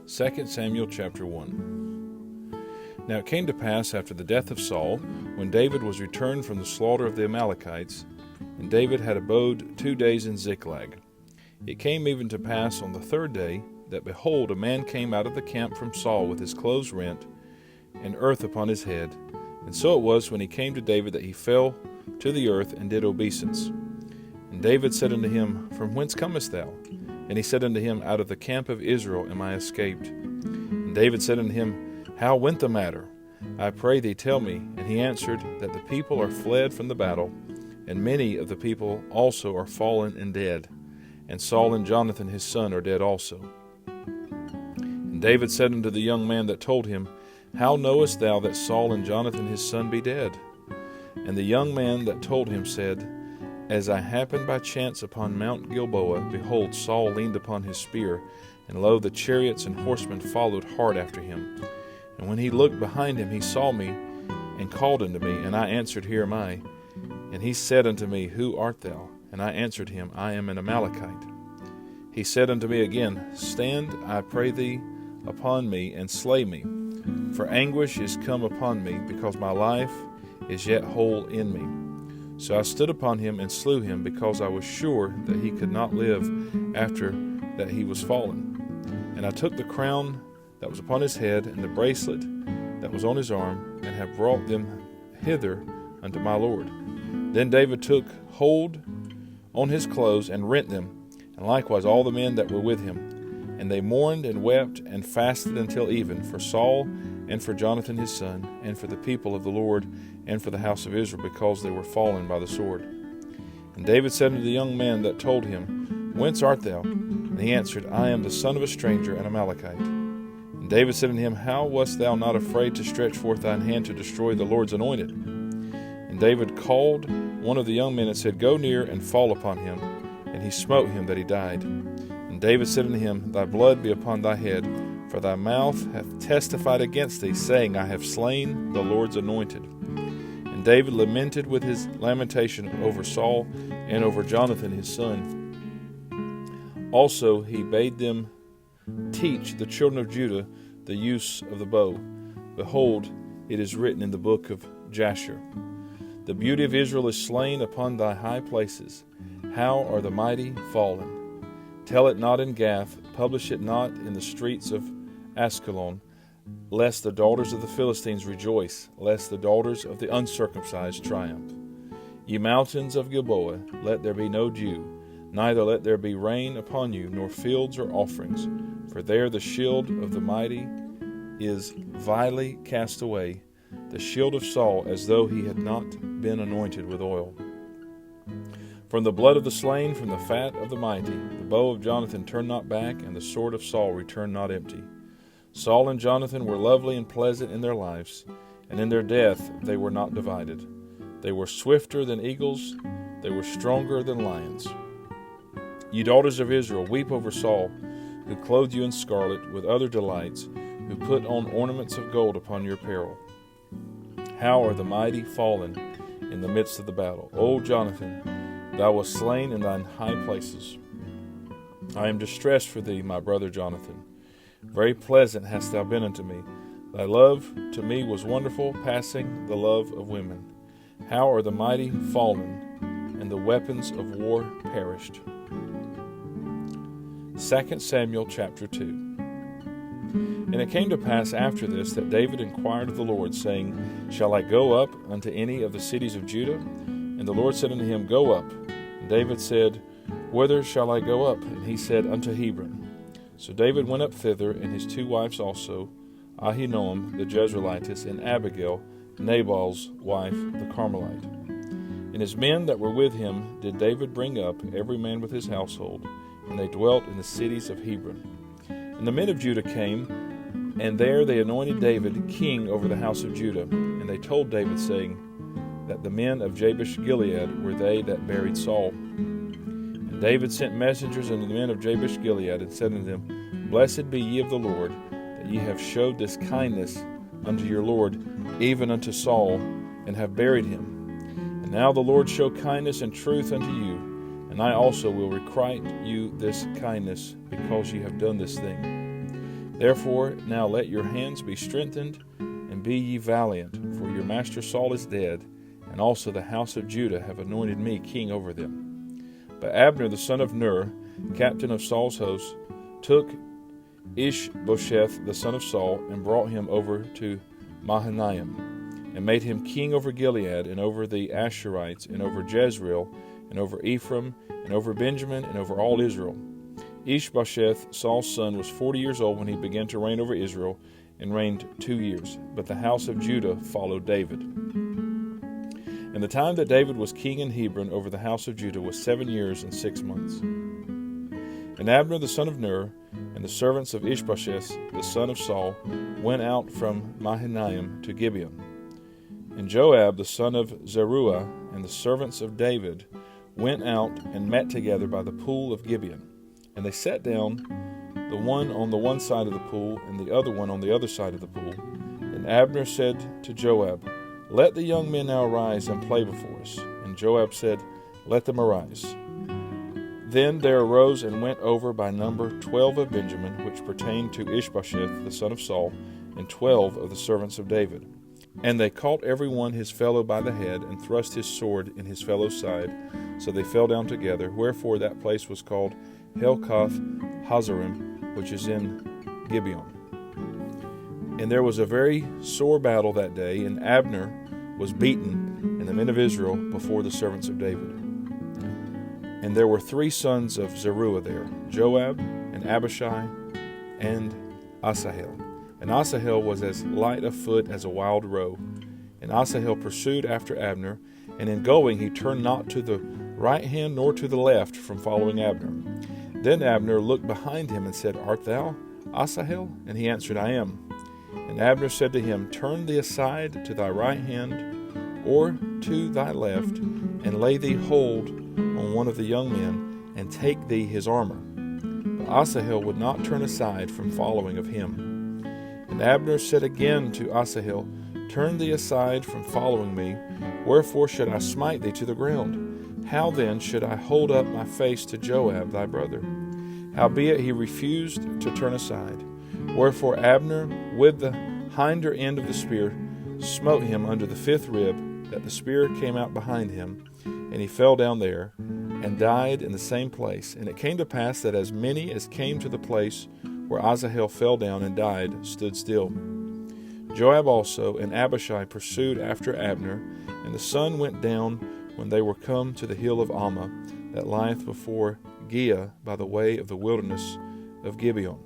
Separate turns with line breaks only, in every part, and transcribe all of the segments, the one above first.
2 Samuel chapter 1. Now it came to pass after the death of Saul, when David was returned from the slaughter of the Amalekites, and David had abode 2 days in Ziklag. It came even to pass on the third day, that behold, a man came out of the camp from Saul with his clothes rent, and earth upon his head. And so it was, when he came to David, that he fell to the earth and did obeisance. And David said unto him, From whence comest thou? And he said unto him, Out of the camp of Israel am I escaped. And David said unto him, How went the matter? I pray thee, tell me. And he answered, That the people are fled from the battle, and many of the people also are fallen and dead. And Saul and Jonathan his son are dead also. And David said unto the young man that told him, How knowest thou that Saul and Jonathan his son be dead? And the young man that told him said, As I happened by chance upon Mount Gilboa, behold, Saul leaned upon his spear, and lo, the chariots and horsemen followed hard after him. And when he looked behind him, he saw me, and called unto me, and I answered, Here am I. And he said unto me, Who art thou? And I answered him, I am an Amalekite. He said unto me again, Stand, I pray thee, upon me, and slay me. For anguish is come upon me, because my life is yet whole in me. So I stood upon him and slew him, because I was sure that he could not live after that he was fallen. And I took the crown that was upon his head, and the bracelet that was on his arm, and have brought them hither unto my Lord. Then David took hold on his clothes, and rent them, and likewise all the men that were with him. And they mourned and wept and fasted until even, for Saul and for Jonathan his son, and for the people of the Lord, and for the house of Israel, because they were fallen by the sword. And David said unto the young man that told him, Whence art thou? And he answered, I am the son of a stranger, an Amalekite. And David said unto him, How wast thou not afraid to stretch forth thine hand to destroy the Lord's anointed? And David called one of the young men and said, Go near and fall upon him. And he smote him that he died. And David said unto him, Thy blood be upon thy head, for thy mouth hath testified against thee, saying, I have slain the Lord's anointed. And David lamented with his lamentation over Saul and over Jonathan his son. Also he bade them teach the children of Judah the use of the bow. Behold, it is written in the book of Jasher, The beauty of Israel is slain upon thy high places. How are the mighty fallen? Tell it not in Gath, publish it not in the streets of Askelon, lest the daughters of the Philistines rejoice, lest the daughters of the uncircumcised triumph. Ye mountains of Gilboa, let there be no dew, neither let there be rain upon you, nor fields or offerings, for there the shield of the mighty is vilely cast away, the shield of Saul, as though he had not been anointed with oil. From the blood of the slain, from the fat of the mighty, the bow of Jonathan turned not back, and the sword of Saul returned not empty. Saul and Jonathan were lovely and pleasant in their lives, and in their death they were not divided. They were swifter than eagles, they were stronger than lions. Ye daughters of Israel, weep over Saul, who clothed you in scarlet with other delights, who put on ornaments of gold upon your apparel. How are the mighty fallen in the midst of the battle? O Jonathan, thou wast slain in thine high places. I am distressed for thee, my brother Jonathan. Very pleasant hast thou been unto me. Thy love to me was wonderful, passing the love of women. How are the mighty fallen, and the weapons of war perished. 2 Samuel chapter 2. And it came to pass after this that David inquired of the Lord, saying, Shall I go up unto any of the cities of Judah? And the Lord said unto him, Go up. And David said, Whither shall I go up? And he said, Unto Hebron. So David went up thither, and his 2 wives also, Ahinoam the Jezreelitess, and Abigail, Nabal's wife, the Carmelite. And his men that were with him did David bring up, every man with his household, and they dwelt in the cities of Hebron. And the men of Judah came, and there they anointed David king over the house of Judah. And they told David, saying, that the men of Jabesh Gilead were they that buried Saul. And David sent messengers unto the men of Jabesh Gilead, and said unto them, Blessed be ye of the Lord, that ye have showed this kindness unto your Lord, even unto Saul, and have buried him. And now the Lord show kindness and truth unto you, and I also will requite you this kindness, because ye have done this thing. Therefore now let your hands be strengthened, and be ye valiant, for your master Saul is dead, and also the house of Judah have anointed me king over them. But Abner the son of Ner, captain of Saul's host, took Ishbosheth the son of Saul, and brought him over to Mahanaim, and made him king over Gilead, and over the Asherites, and over Jezreel, and over Ephraim, and over Benjamin, and over all Israel. Ishbosheth, Saul's son, was 40 years old when he began to reign over Israel, and reigned 2 years. But the house of Judah followed David. And the time that David was king in Hebron over the house of Judah was 7 years and 6 months. And Abner the son of Ner, and the servants of Ishbosheth the son of Saul, went out from Mahanaim to Gibeon. And Joab the son of Zeruiah, and the servants of David, went out and met together by the pool of Gibeon. And they sat down, the one on the one side of the pool, and the other one on the other side of the pool. And Abner said to Joab, Let the young men now arise and play before us. And Joab said, Let them arise. Then there arose and went over by number 12 of Benjamin, which pertained to Ishbosheth the son of Saul, and 12 of the servants of David. And they caught every one his fellow by the head, and thrust his sword in his fellow's side, so they fell down together. Wherefore that place was called Helkath Hazarim, which is in Gibeon. And there was a very sore battle that day, and Abner was beaten, and the men of Israel before the servants of David. And there were 3 sons of Zeruiah there, Joab, and Abishai, and Asahel. And Asahel was as light of foot as a wild roe. And Asahel pursued after Abner, and in going he turned not to the right hand nor to the left from following Abner. Then Abner looked behind him and said, Art thou Asahel? And he answered, I am. And Abner said to him, Turn thee aside to thy right hand or to thy left, and lay thee hold on one of the young men, and take thee his armor. But Asahel would not turn aside from following of him. And Abner said again to Asahel, Turn thee aside from following me, wherefore should I smite thee to the ground? How then should I hold up my face to Joab thy brother? Howbeit he refused to turn aside. Wherefore Abner with the hinder end of the spear smote him under the 5th rib, that the spear came out behind him, and he fell down there, and died in the same place. And it came to pass that as many as came to the place where Asahel fell down and died stood still. Joab also and Abishai pursued after Abner, and the sun went down when they were come to the hill of Ammah, that lieth before Giah by the way of the wilderness of Gibeon.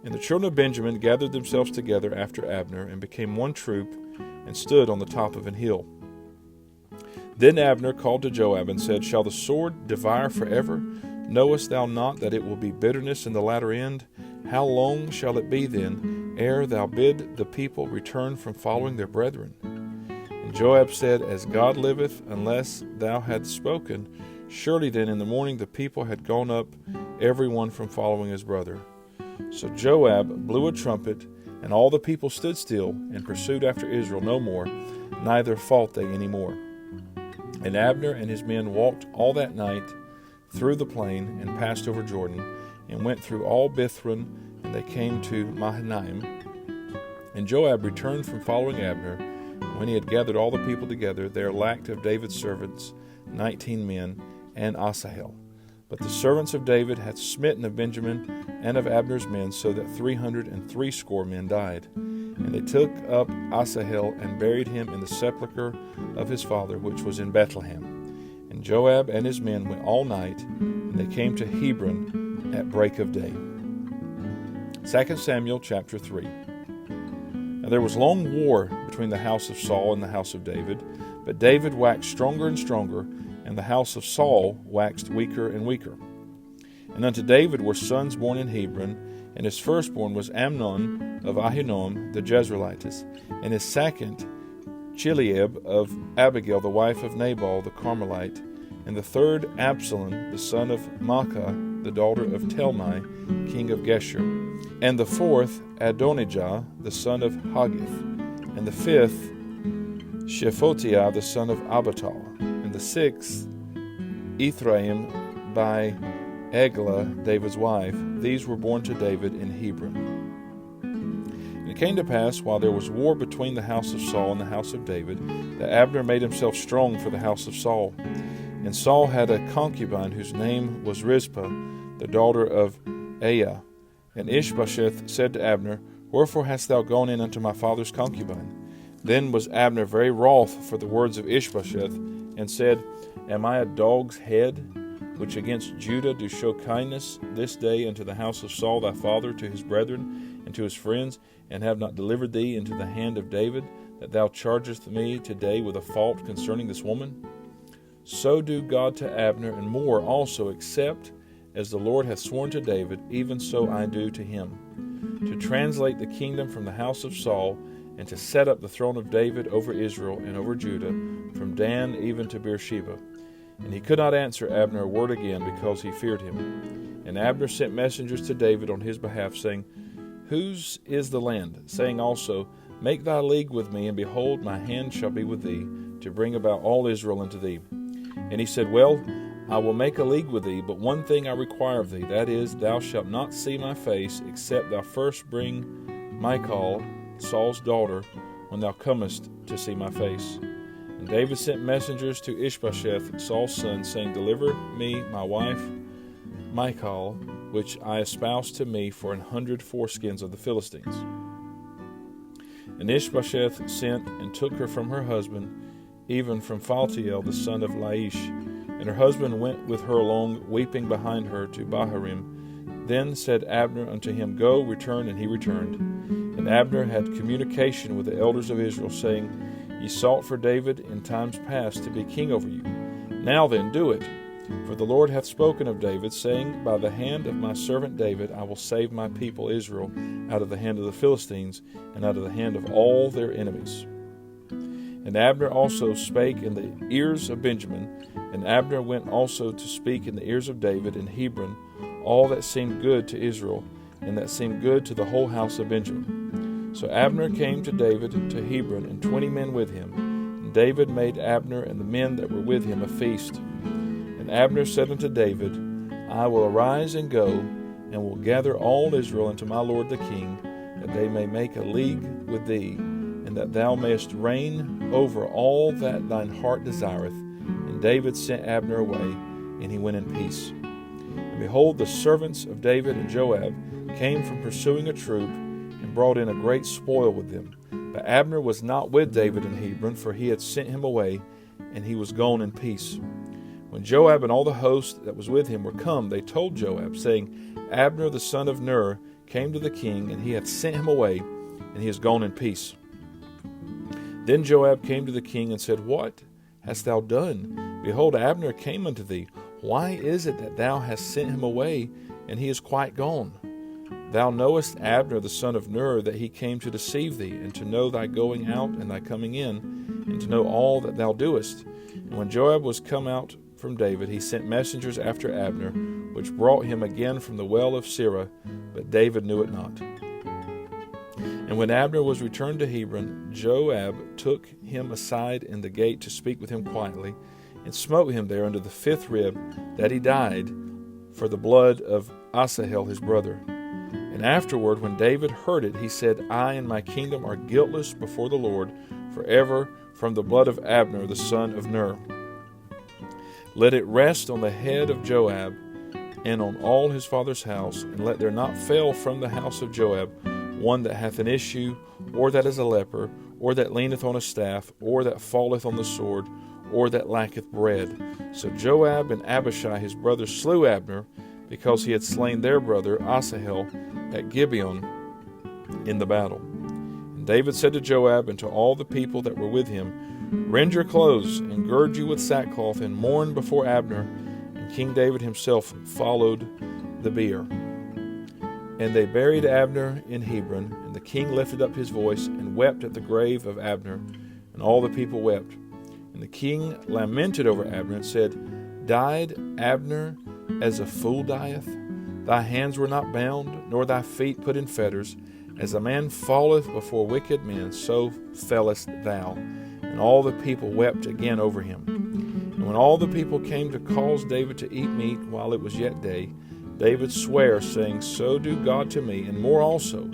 And the children of Benjamin gathered themselves together after Abner, and became one troop, and stood on the top of an hill. Then Abner called to Joab and said, Shall the sword devour forever? Knowest thou not that it will be bitterness in the latter end? How long shall it be then, ere thou bid the people return from following their brethren? And Joab said, As God liveth, unless thou hadst spoken, surely then in the morning the people had gone up, every one from following his brother. So Joab blew a trumpet, and all the people stood still, and pursued after Israel no more, neither fought they any more. And Abner and his men walked all that night through the plain, and passed over Jordan, and went through all Bithron, and they came to Mahanaim. And Joab returned from following Abner. When he had gathered all the people together, there lacked of David's servants 19 men, and Asahel. But the servants of David had smitten of Benjamin and of Abner's men, so that 360 men died. And they took up Asahel, and buried him in the sepulchre of his father, which was in Bethlehem. And Joab and his men went all night, and they came to Hebron at break of day. 2 Samuel chapter 3. Now there was long war between the house of Saul and the house of David, but David waxed stronger and stronger, and the house of Saul waxed weaker and weaker. And unto David were sons born in Hebron, and his firstborn was Amnon of Ahinoam the Jezreelitess, and his second Chileab of Abigail the wife of Nabal the Carmelite, and the third Absalom the son of Maacah the daughter of Talmai king of Geshur, and the fourth Adonijah the son of Haggith, and the fifth Shephatiah the son of Abital, and the sixth Ephraim by Eglah, David's wife. These were born to David in Hebron. And it came to pass, while there was war between the house of Saul and the house of David, that Abner made himself strong for the house of Saul. And Saul had a concubine whose name was Rizpah, the daughter of Aiah. And Ishbosheth said to Abner, Wherefore hast thou gone in unto my father's concubine? Then was Abner very wroth for the words of Ishbosheth, and said, Am I a dog's head, which against Judah do show kindness this day unto the house of Saul thy father, to his brethren, and to his friends, and have not delivered thee into the hand of David, that thou chargest me today with a fault concerning this woman? So do God to Abner, and more also, except as the Lord hath sworn to David, even so I do to him, to translate the kingdom from the house of Saul, and to set up the throne of David over Israel and over Judah, from Dan even to Beersheba. And he could not answer Abner a word again, because he feared him. And Abner sent messengers to David on his behalf, saying, Whose is the land? Saying also, Make thy league with me, and behold, my hand shall be with thee, to bring about all Israel unto thee. And he said, Well, I will make a league with thee, but one thing I require of thee, that is, thou shalt not see my face, except thou first bring Michal, Saul's daughter, when thou comest to see my face. And David sent messengers to Ishbosheth, Saul's son, saying, Deliver me my wife Michal, which I espoused to me for 100 foreskins of the Philistines. And Ishbosheth sent and took her from her husband, even from Phaltiel the son of Laish. And her husband went with her along, weeping behind her, to Bahurim. Then said Abner unto him, Go, return, and he returned. And Abner had communication with the elders of Israel, saying, Ye sought for David in times past to be king over you. Now then, do it. For the Lord hath spoken of David, saying, By the hand of my servant David I will save my people Israel out of the hand of the Philistines, and out of the hand of all their enemies. And Abner also spake in the ears of Benjamin, and Abner went also to speak in the ears of David in Hebron all that seemed good to Israel, and that seemed good to the whole house of Benjamin. So Abner came to David to Hebron, and 20 men with him. And David made Abner and the men that were with him a feast. And Abner said unto David, I will arise and go, and will gather all Israel unto my lord the king, that they may make a league with thee, and that thou mayest reign over all that thine heart desireth. And David sent Abner away, and he went in peace. And behold, the servants of David and Joab came from pursuing a troop, and brought in a great spoil with them. But Abner was not with David in Hebron, for he had sent him away, and he was gone in peace. When Joab and all the host that was with him were come, they told Joab, saying, Abner the son of Ner came to the king, and he hath sent him away, and he is gone in peace. Then Joab came to the king and said, What hast thou done? Behold, Abner came unto thee. Why is it that thou hast sent him away, and he is quite gone? Thou knowest Abner the son of Ner, that he came to deceive thee, and to know thy going out and thy coming in, and to know all that thou doest. And when Joab was come out from David, he sent messengers after Abner, which brought him again from the well of Sirah, but David knew it not. And when Abner was returned to Hebron, Joab took him aside in the gate to speak with him quietly, and smote him there under the 5th rib, that he died for the blood of Asahel his brother. And afterward, when David heard it, he said, I and my kingdom are guiltless before the Lord forever from the blood of Abner the son of Ner. Let it rest on the head of Joab and on all his father's house, and let there not fail from the house of Joab one that hath an issue, or that is a leper, or that leaneth on a staff, or that falleth on the sword, or that lacketh bread. So Joab and Abishai his brother slew Abner, because he had slain their brother Asahel at Gibeon in the battle. And David said to Joab and to all the people that were with him, Rend your clothes, and gird you with sackcloth, and mourn before Abner. And King David himself followed the bier. And they buried Abner in Hebron, and the king lifted up his voice, and wept at the grave of Abner, and all the people wept. And the king lamented over Abner, and said, Died Abner as a fool dieth? Thy hands were not bound, nor thy feet put in fetters. As a man falleth before wicked men, so fellest thou. And And all the people wept again over him. And when all the people came to cause David to eat meat while it was yet day, David sware, saying, So do God to me, and more also,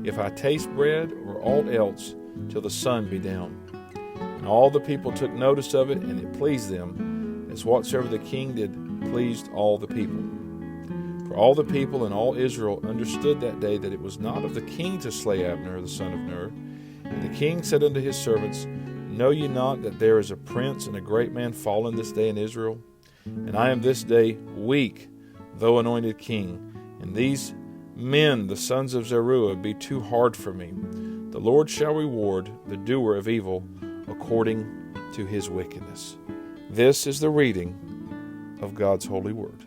if I taste bread or aught else, till the sun be down. And all the people took notice of it, and it pleased them, as whatsoever the king did pleased all the people. For all the people and all Israel understood that day that it was not of the king to slay Abner the son of Ner. And the king said unto his servants, Know ye not that there is a prince and a great man fallen this day in Israel? And I am this day weak, though anointed king. And these men, the sons of Zeruiah, be too hard for me. The Lord shall reward the doer of evil according to his wickedness. This is the reading of God's holy word.